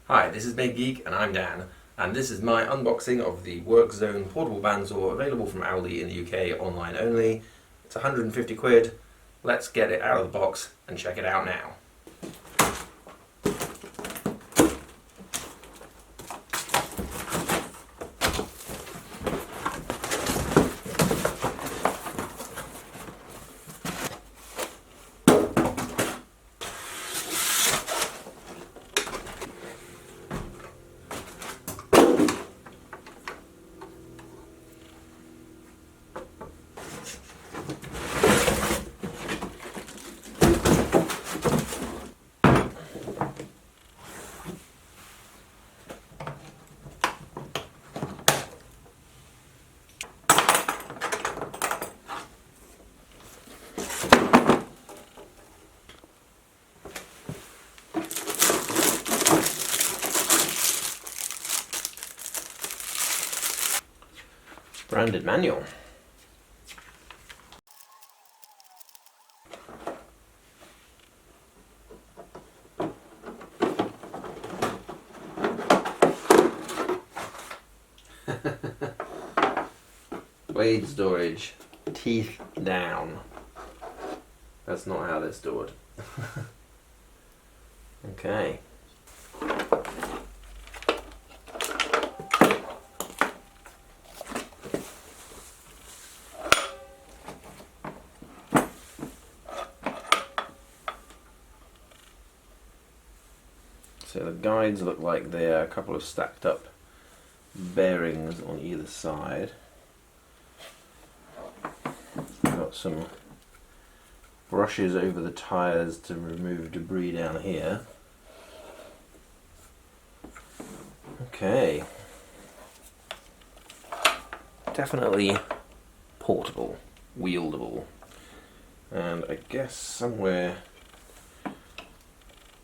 Hi, this is Big Geek and I'm Dan, and this is my unboxing of the Workzone portable bandsaw available from Aldi in the UK, online only. It's 150 quid. Let's get it out of the box and check it out now. Branded manual. Blade storage. Teeth down. That's not how they're stored. Okay. So the guides look like they're a couple of stacked up bearings on either side. Got some brushes over the tyres to remove debris down here. Okay. Definitely portable, wieldable. And I guess somewhere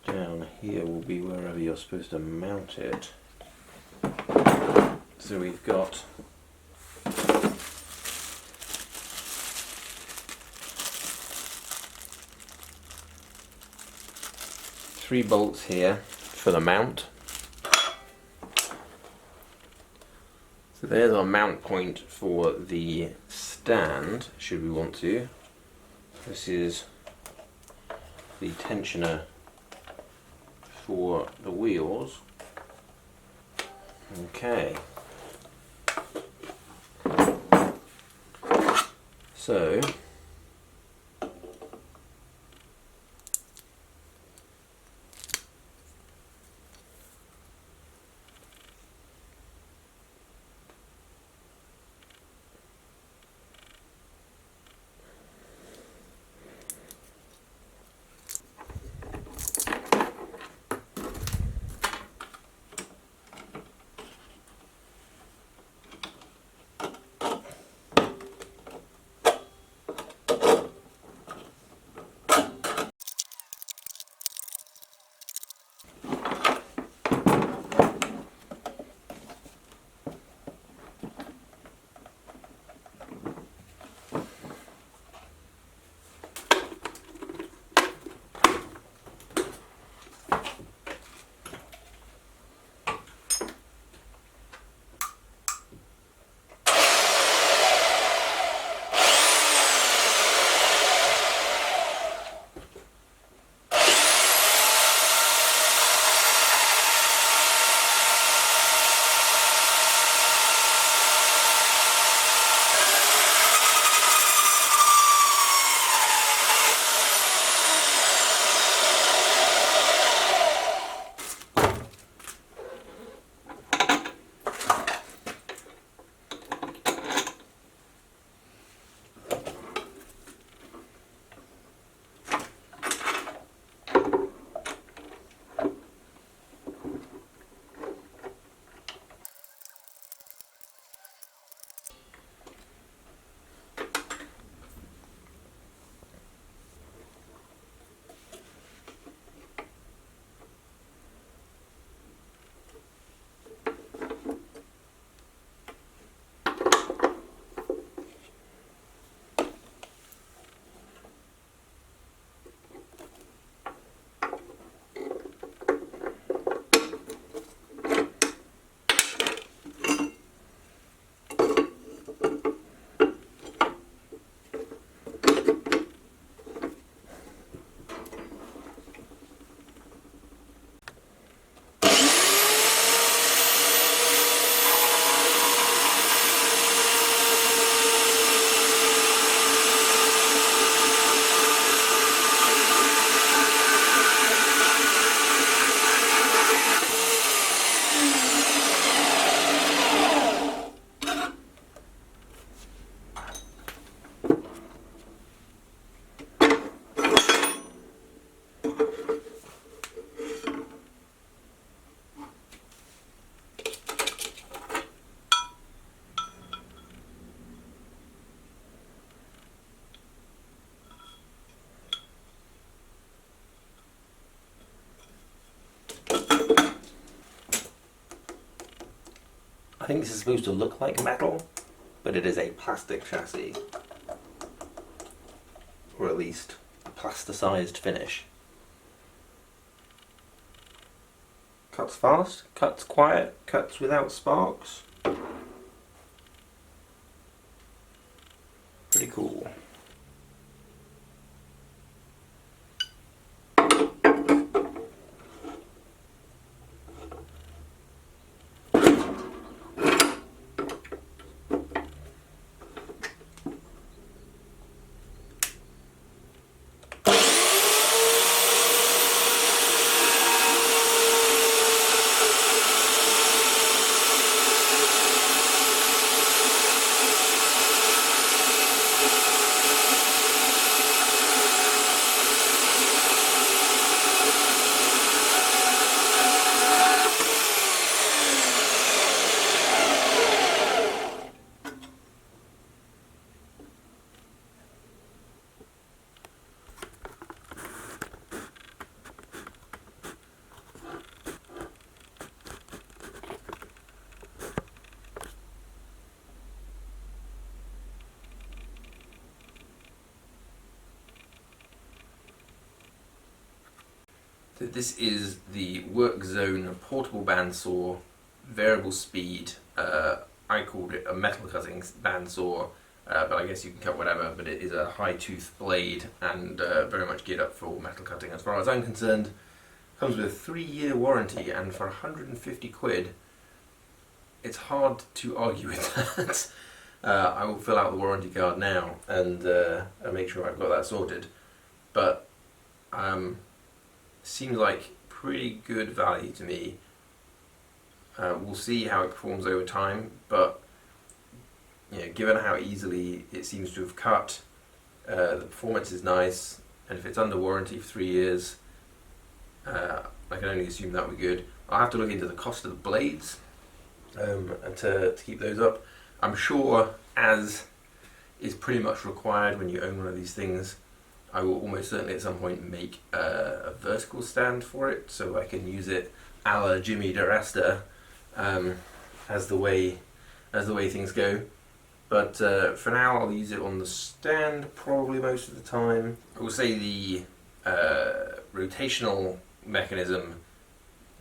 down here will be wherever you're supposed to mount it. So we've got three bolts here for the mount. So there's our mount point for the stand, should we want to. This is the tensioner for the wheels. Okay. So I think this is supposed to look like metal, but it is a plastic chassis. Or at least a plasticised finish. Cuts fast, cuts quiet, cuts without sparks. Pretty cool. So this is the Workzone portable bandsaw, variable speed. I called it a metal cutting bandsaw, but I guess you can cut whatever, but it is a high tooth blade and very much geared up for metal cutting as far as I'm concerned. Comes with a 3-year warranty, and for 150 quid, it's hard to argue with that. I will fill out the warranty card now and make sure I've got that sorted. But seems like pretty good value to me. We'll see how it performs over time, but you know, given how easily it seems to have cut, the performance is nice, and if it's under warranty for 3 years, I can only assume that would be good. I'll have to look into the cost of the blades and to keep those up. I'm sure, as is pretty much required when you own one of these things, I will almost certainly at some point make a vertical stand for it, so I can use it a la Jimmy DeResta as the way things go. But for now, I'll use it on the stand probably most of the time. I will say the rotational mechanism,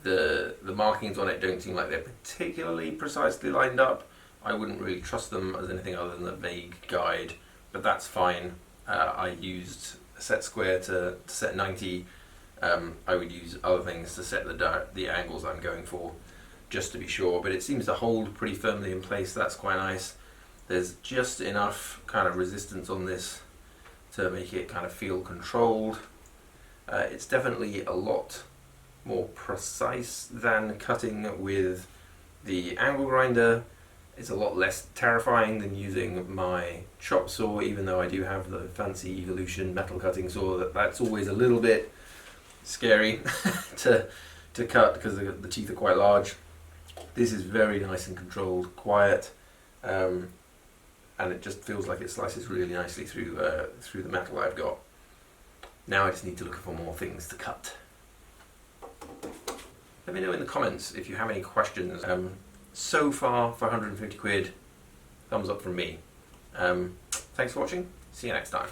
the markings on it don't seem like they're particularly precisely lined up. I wouldn't really trust them as anything other than a vague guide, but that's fine. I used a set square to set 90. I would use other things to set the angles I'm going for, just to be sure, but it seems to hold pretty firmly in place. That's quite nice. There's just enough kind of resistance on this to make it kind of feel controlled. It's definitely a lot more precise than cutting with the angle grinder. It's a lot less terrifying than using my chop saw, even though I do have the fancy Evolution metal cutting saw. That's always a little bit scary to cut because the teeth are quite large. This is very nice and controlled, quiet, and it just feels like it slices really nicely through the metal I've got. Now I just need to look for more things to cut. Let me know in the comments if you have any questions. So far, for 150 quid, thumbs up from me. Thanks for watching. See you next time.